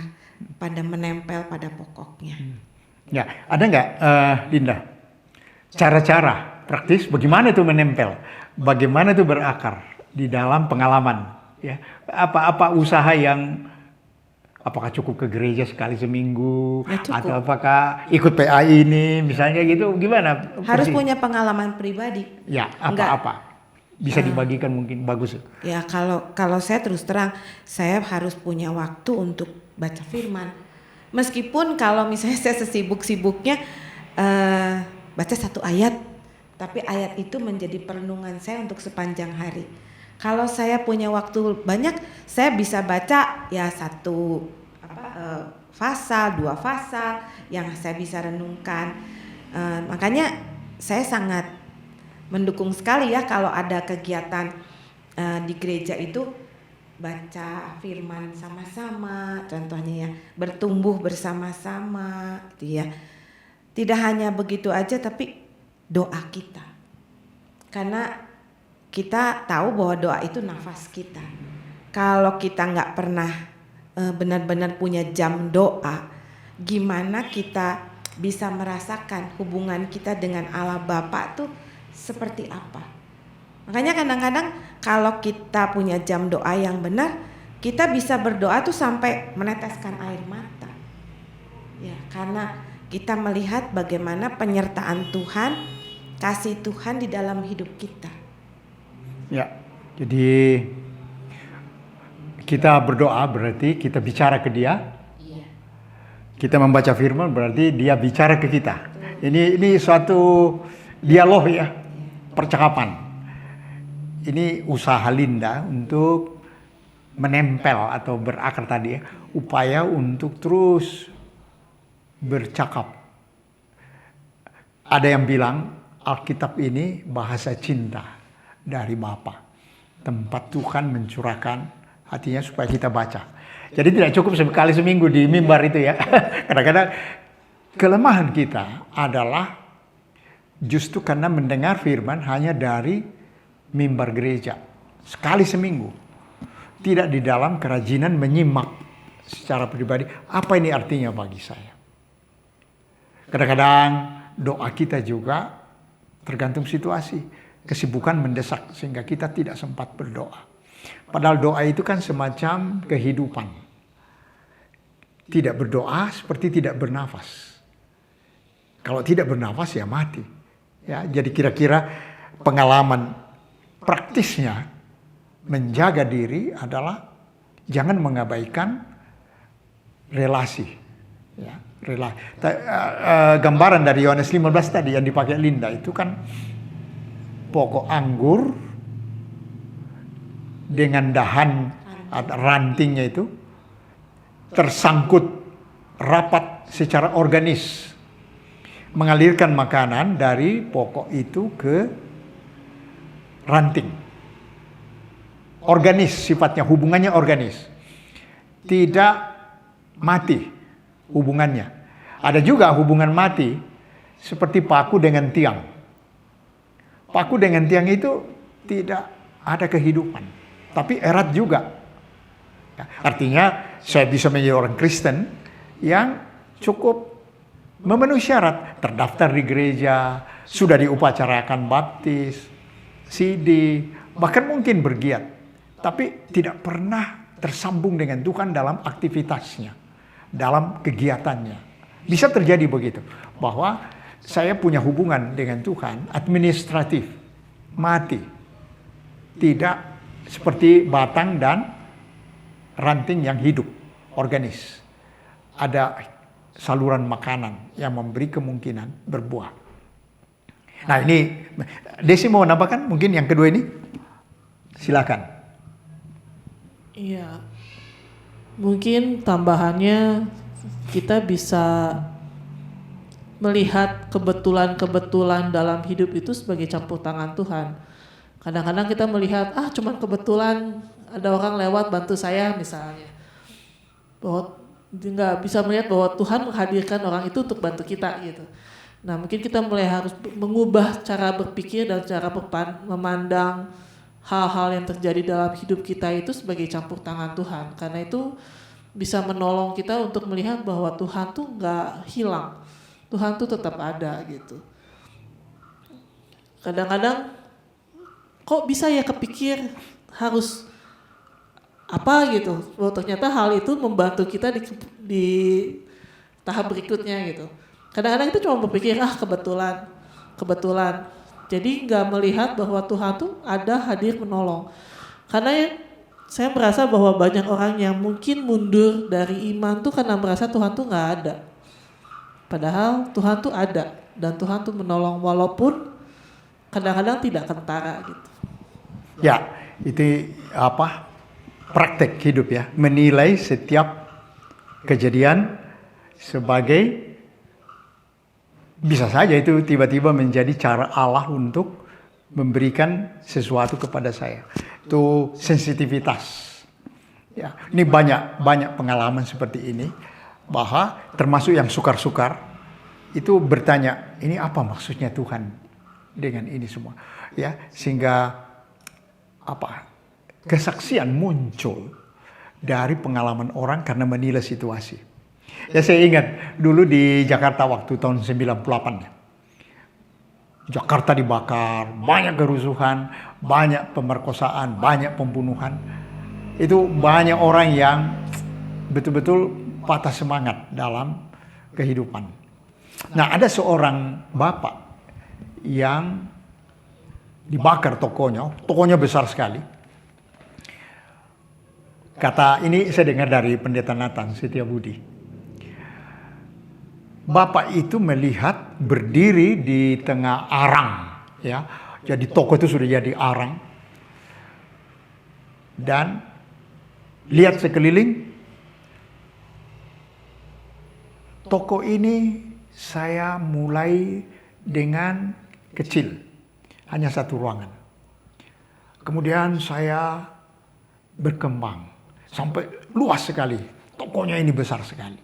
pada menempel pada pokoknya. Ya, ada nggak, Linda, cara-cara praktis bagaimana itu menempel, bagaimana itu berakar di dalam pengalaman, ya? Apa usaha yang, apakah cukup ke gereja sekali seminggu, Ya, cukup. atau apakah ikut PA ini, misalnya gitu, gimana? Harus Persis. punya pengalaman pribadi. Ya, apa-apa bisa dibagikan mungkin bagus. Ya, kalau saya terus terang, saya harus punya waktu untuk baca firman. Meskipun kalau misalnya saya sesibuk-sibuknya baca satu ayat, tapi ayat itu menjadi perenungan saya untuk sepanjang hari. Kalau saya punya waktu banyak, saya bisa baca ya satu pasal, 2 pasal yang saya bisa renungkan. Makanya saya sangat mendukung sekali ya kalau ada kegiatan di gereja itu baca firman sama-sama, contohnya ya bertumbuh bersama-sama gitu ya. Tidak hanya begitu aja, tapi doa kita. Karena kita tahu bahwa doa itu nafas kita. Kalau kita nggak pernah benar-benar punya jam doa, gimana kita bisa merasakan hubungan kita dengan Allah Bapa tuh seperti apa? Makanya kadang-kadang kalau kita punya jam doa yang benar, kita bisa berdoa tuh sampai meneteskan air mata. Ya, karena kita melihat bagaimana penyertaan Tuhan, kasih Tuhan di dalam hidup kita. Ya, jadi kita berdoa berarti kita bicara ke Dia. Iya. Kita membaca firman berarti Dia bicara ke kita. Ini suatu dialog ya, percakapan. Ini usaha Linda untuk menempel atau berakar tadi ya, upaya untuk terus bercakap. Ada yang bilang Alkitab ini bahasa cinta dari Bapa, tempat Tuhan mencurahkan hatinya supaya kita baca. Jadi tidak cukup sekali seminggu di mimbar itu ya. Kadang-kadang kelemahan kita adalah justru karena mendengar firman hanya dari mimbar gereja sekali seminggu, tidak di dalam kerajinan menyimak secara pribadi apa ini artinya bagi saya. Kadang-kadang doa kita juga tergantung situasi, kesibukan mendesak sehingga kita tidak sempat berdoa. Padahal doa itu kan semacam kehidupan. Tidak berdoa seperti tidak bernafas. Kalau tidak bernafas ya mati. Ya, jadi kira-kira pengalaman praktisnya menjaga diri adalah jangan mengabaikan relasi. Ya, gambaran dari Yohanes 15 tadi yang dipakai Linda itu kan pokok anggur dengan dahan atau rantingnya itu tersangkut rapat secara organis, mengalirkan makanan dari pokok itu ke ranting. Organis sifatnya, hubungannya organis. Tidak mati hubungannya. Ada juga hubungan mati seperti paku dengan tiang. Paku dengan tiang itu tidak ada kehidupan, tapi erat juga. Ya, artinya saya bisa menjadi orang Kristen yang cukup memenuhi syarat, terdaftar di gereja, sudah diupacarakan baptis, CD, bahkan mungkin bergiat, tapi tidak pernah tersambung dengan Tuhan dalam aktivitasnya, dalam kegiatannya. Bisa terjadi begitu, bahwa saya punya hubungan dengan Tuhan administratif, mati, tidak seperti batang dan ranting yang hidup, organis. Ada saluran makanan yang memberi kemungkinan berbuah. Nah ini, Desi mau nambahkan mungkin yang kedua ini? Silakan. Iya, mungkin tambahannya kita bisa melihat kebetulan-kebetulan dalam hidup itu sebagai campur tangan Tuhan. Kadang-kadang kita melihat, cuman kebetulan ada orang lewat bantu saya misalnya. Bahwa nggak bisa melihat bahwa Tuhan menghadirkan orang itu untuk bantu kita gitu. Nah mungkin kita mulai harus mengubah cara berpikir dan cara memandang hal-hal yang terjadi dalam hidup kita itu sebagai campur tangan Tuhan. Karena itu bisa menolong kita untuk melihat bahwa Tuhan tuh nggak hilang. Tuhan tuh tetap ada gitu. Kadang-kadang kok bisa ya kepikir harus apa gitu. Oh, ternyata hal itu membantu kita di tahap berikutnya gitu. Kadang-kadang kita cuma berpikir kebetulan. Jadi nggak melihat bahwa Tuhan tuh ada hadir menolong. Karena saya merasa bahwa banyak orang yang mungkin mundur dari iman tuh karena merasa Tuhan tuh nggak ada. Padahal Tuhan tuh ada dan Tuhan tuh menolong walaupun kadang-kadang tidak kentara gitu. Ya, itu praktek hidup ya, menilai setiap kejadian sebagai bisa saja itu tiba-tiba menjadi cara Allah untuk memberikan sesuatu kepada saya. Itu sensitivitas. Ya, ini banyak pengalaman seperti ini, bahwa termasuk yang sukar-sukar itu bertanya, ini apa maksudnya Tuhan dengan ini semua? Ya, sehingga kesaksian muncul dari pengalaman orang karena menilai situasi. Ya saya ingat dulu di Jakarta waktu tahun 98 ya. Jakarta dibakar, banyak kerusuhan, banyak pemerkosaan, banyak pembunuhan. Itu banyak orang yang betul-betul patah semangat dalam kehidupan. Nah ada seorang bapak yang dibakar tokonya besar sekali. Kata ini saya dengar dari Pendeta Nathan Setiabudi. Bapak itu melihat berdiri di tengah arang, ya. Jadi toko itu sudah jadi arang. Dan lihat sekeliling. Toko ini saya mulai dengan kecil, hanya satu ruangan. Kemudian saya berkembang sampai luas sekali. Tokonya ini besar sekali.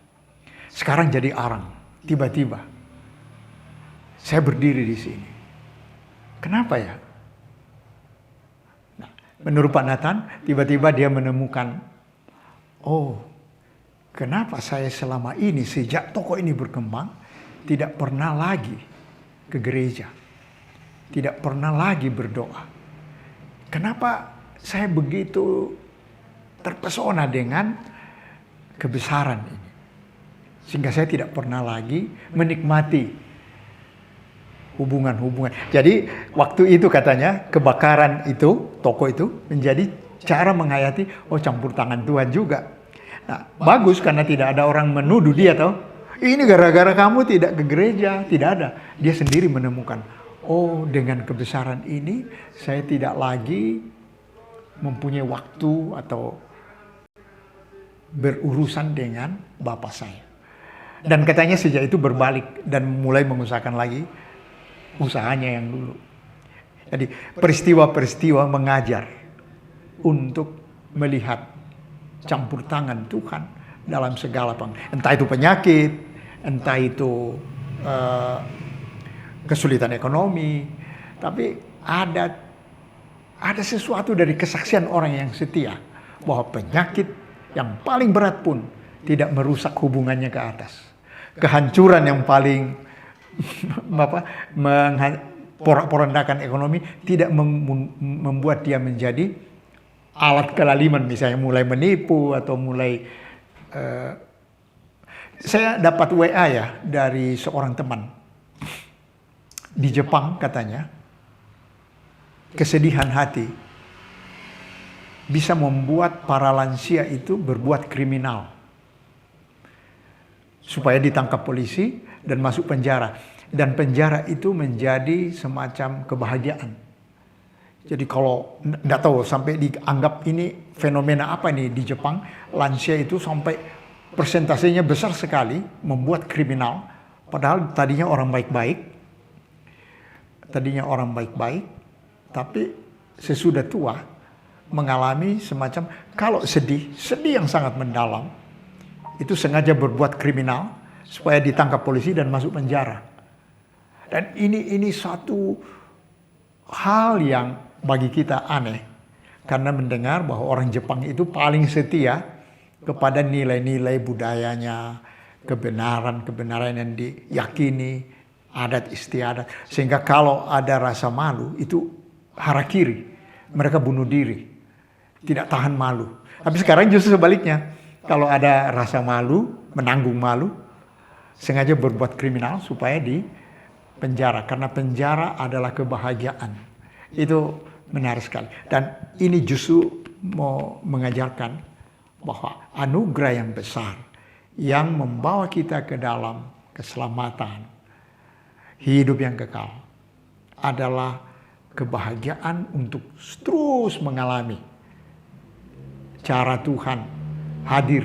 Sekarang jadi arang. Tiba-tiba saya berdiri di sini. Kenapa ya? Nah, menurut Pak Nathan, tiba-tiba dia menemukan, kenapa saya selama ini sejak toko ini berkembang tidak pernah lagi ke gereja, tidak pernah lagi berdoa. Kenapa saya begitu terpesona dengan kebesaran ini? Sehingga saya tidak pernah lagi menikmati hubungan-hubungan. Jadi waktu itu katanya kebakaran itu, toko itu menjadi cara menghayati, campur tangan Tuhan juga. Nah bagus karena tidak ada orang menuduh dia ini gara-gara kamu tidak ke gereja. Tidak ada. Dia sendiri menemukan, oh dengan kebesaran ini saya tidak lagi mempunyai waktu atau berurusan dengan bapak saya. Dan katanya sejak itu berbalik dan mulai mengusahakan lagi usahanya yang dulu. Jadi peristiwa-peristiwa mengajar untuk melihat campur tangan Tuhan dalam segala entah itu penyakit, entah itu kesulitan ekonomi, tapi ada sesuatu dari kesaksian orang yang setia bahwa penyakit yang paling berat pun tidak merusak hubungannya ke atas. Kehancuran yang paling porak-porandakan ekonomi tidak membuat dia menjadi alat kelaliman, misalnya mulai menipu atau mulai saya dapat WA ya dari seorang teman di Jepang, katanya kesedihan hati bisa membuat para lansia itu berbuat kriminal supaya ditangkap polisi dan masuk penjara, dan penjara itu menjadi semacam kebahagiaan. Jadi kalau nggak tahu sampai dianggap ini fenomena apa nih di Jepang, lansia itu sampai persentasenya besar sekali membuat kriminal, padahal tadinya orang baik-baik, tapi sesudah tua mengalami semacam kalau sedih yang sangat mendalam, itu sengaja berbuat kriminal supaya ditangkap polisi dan masuk penjara. Dan ini satu hal yang bagi kita aneh, karena mendengar bahwa orang Jepang itu paling setia kepada nilai-nilai budayanya, kebenaran yang diyakini, adat istiadat, sehingga kalau ada rasa malu itu harakiri, mereka bunuh diri, tidak tahan malu. Tapi sekarang justru sebaliknya, kalau ada rasa malu, menanggung malu, sengaja berbuat kriminal supaya di penjara, karena penjara adalah kebahagiaan. Itu menarik sekali. Dan ini justru mau mengajarkan bahwa anugerah yang besar yang membawa kita ke dalam keselamatan, hidup yang kekal, adalah kebahagiaan untuk terus mengalami cara Tuhan hadir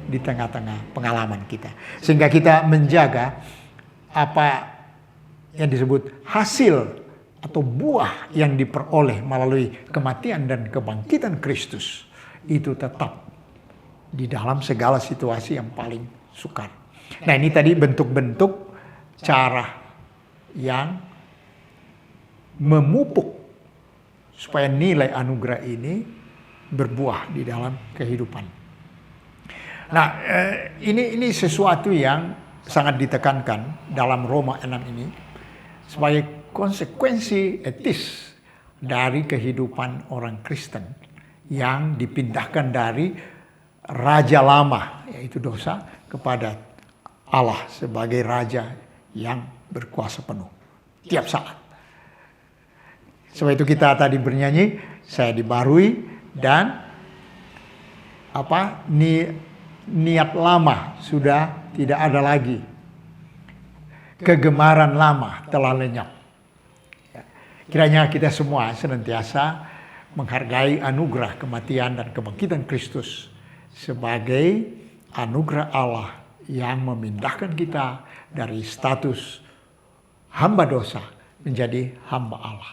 di tengah-tengah pengalaman kita. Sehingga kita menjaga apa yang disebut hasil atau buah yang diperoleh melalui kematian dan kebangkitan Kristus itu tetap di dalam segala situasi yang paling sukar. Nah, ini tadi bentuk-bentuk cara yang memupuk supaya nilai anugerah ini berbuah di dalam kehidupan. Nah, ini sesuatu yang sangat ditekankan dalam Roma 6 ini sebagai konsekuensi etis dari kehidupan orang Kristen yang dipindahkan dari raja lama, yaitu dosa, kepada Allah sebagai raja yang berkuasa penuh tiap saat. Sebab itu kita tadi bernyanyi, saya dibarui dan niat lama sudah tidak ada lagi. Kegemaran lama telah lenyap. Kiranya kita semua senantiasa menghargai anugerah kematian dan kebangkitan Kristus sebagai anugerah Allah yang memindahkan kita dari status hamba dosa menjadi hamba Allah.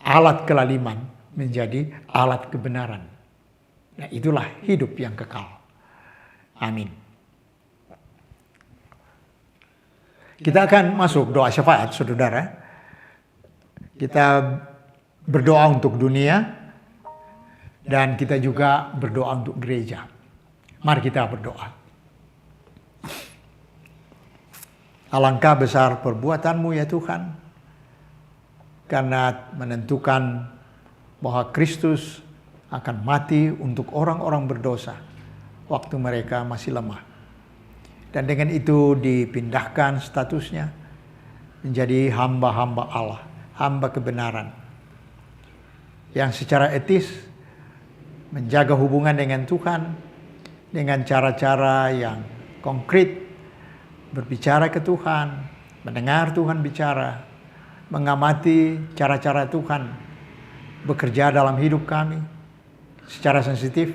Alat kelaliman menjadi alat kebenaran. Nah, itulah hidup yang kekal. Amin. Kita akan masuk doa syafaat, saudara. Kita berdoa untuk dunia dan kita juga berdoa untuk gereja. Mari kita berdoa. Alangkah besar perbuatan-Mu ya Tuhan, karena menentukan bahwa Kristus akan mati untuk orang-orang berdosa waktu mereka masih lemah. Dan dengan itu dipindahkan statusnya menjadi hamba-hamba Allah, hamba kebenaran, yang secara etis menjaga hubungan dengan Tuhan dengan cara-cara yang konkret, berbicara ke Tuhan, mendengar Tuhan bicara, mengamati cara-cara Tuhan bekerja dalam hidup kami secara sensitif,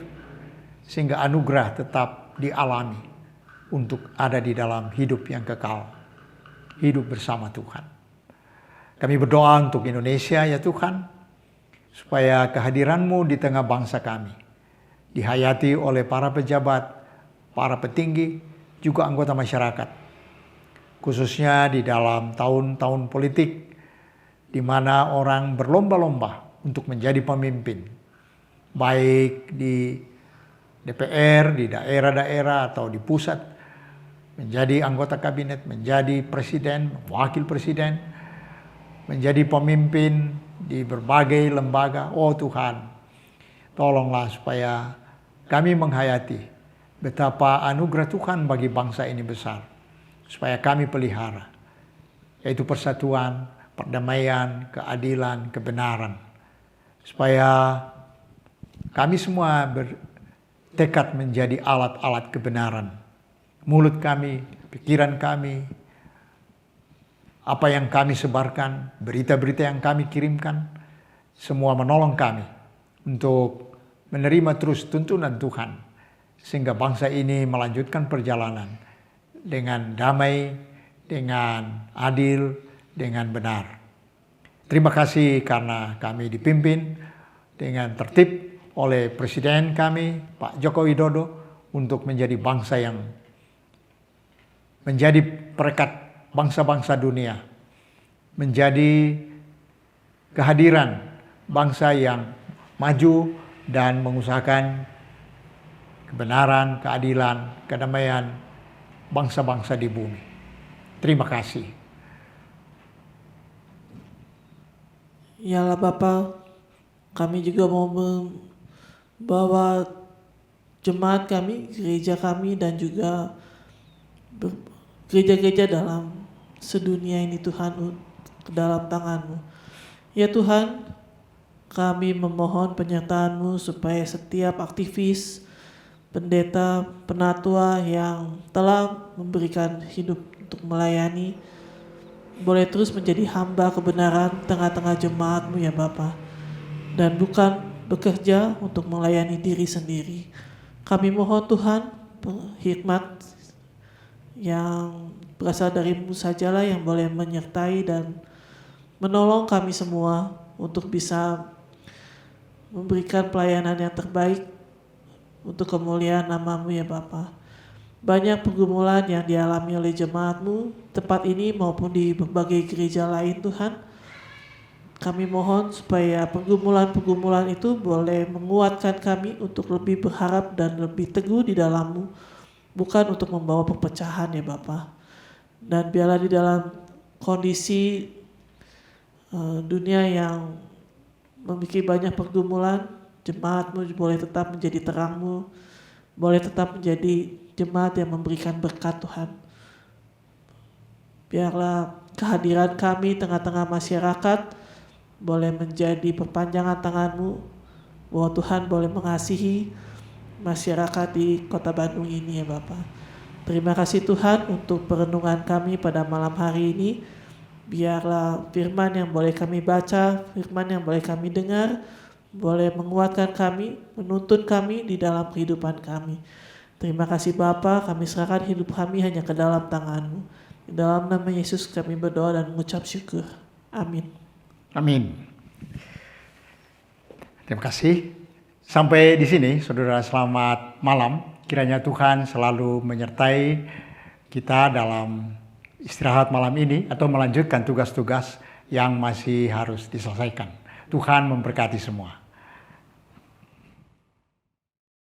sehingga anugerah tetap dialami untuk ada di dalam hidup yang kekal, hidup bersama Tuhan. Kami berdoa untuk Indonesia ya Tuhan, supaya kehadiran-Mu di tengah bangsa kami dihayati oleh para pejabat, para petinggi, juga anggota masyarakat. Khususnya di dalam tahun-tahun politik, di mana orang berlomba-lomba untuk menjadi pemimpin, baik di DPR, di daerah-daerah atau di pusat, menjadi anggota kabinet, menjadi presiden, wakil presiden, menjadi pemimpin di berbagai lembaga. Oh Tuhan, tolonglah supaya kami menghayati betapa anugerah Tuhan bagi bangsa ini besar, supaya kami pelihara, yaitu persatuan, perdamaian, keadilan, kebenaran, supaya kami semua bertekad menjadi alat-alat kebenaran. Mulut kami, pikiran kami, apa yang kami sebarkan, berita-berita yang kami kirimkan, semua menolong kami untuk menerima terus tuntunan Tuhan, sehingga bangsa ini melanjutkan perjalanan dengan damai, dengan adil, dengan benar. Terima kasih karena kami dipimpin dengan tertib oleh Presiden kami, Pak Joko Widodo, untuk menjadi bangsa yang menjadi perekat bangsa-bangsa dunia, menjadi kehadiran bangsa yang maju dan mengusahakan kebenaran, keadilan, kedamaian bangsa-bangsa di bumi. Terima kasih. Yalah Bapak, kami juga mau membawa jemaat kami, gereja kami, dan juga gereja-gereja dalam sedunia ini Tuhan ke dalam tangan-Mu. Ya Tuhan, kami memohon penyertaan-Mu supaya setiap aktivis, pendeta, penatua yang telah memberikan hidup untuk melayani, boleh terus menjadi hamba kebenaran tengah-tengah jemaat-Mu ya Bapa, dan bukan bekerja untuk melayani diri sendiri. Kami mohon Tuhan, hikmat yang berasal dari-Mu sajalah yang boleh menyertai dan menolong kami semua untuk bisa memberikan pelayanan yang terbaik untuk kemuliaan nama-Mu ya Bapa. Banyak pergumulan yang dialami oleh jemaat-Mu, tempat ini maupun di berbagai gereja lain Tuhan. Kami mohon supaya pergumulan-pergumulan itu boleh menguatkan kami untuk lebih berharap dan lebih teguh di dalam-Mu, bukan untuk membawa perpecahan ya Bapa. Dan biarlah di dalam kondisi dunia yang memiliki banyak pergumulan, jemaat-Mu boleh tetap menjadi terang-Mu, boleh tetap menjadi jemaat yang memberikan berkat Tuhan. Biarlah kehadiran kami tengah-tengah masyarakat boleh menjadi perpanjangan tangan-Mu, bahwa Tuhan boleh mengasihi masyarakat di Kota Bandung ini ya Bapak. Terima kasih Tuhan untuk perenungan kami pada malam hari ini. Biarlah firman yang boleh kami baca, firman yang boleh kami dengar, boleh menguatkan kami, menuntun kami di dalam kehidupan kami. Terima kasih Bapa, kami serahkan hidup kami hanya ke dalam tangan-Mu. Di dalam nama Yesus kami berdoa dan mengucap syukur. Amin. Amin. Terima kasih. Sampai di sini, saudara, selamat malam. Kiranya Tuhan selalu menyertai kita dalam istirahat malam ini atau melanjutkan tugas-tugas yang masih harus diselesaikan. Tuhan memberkati semua.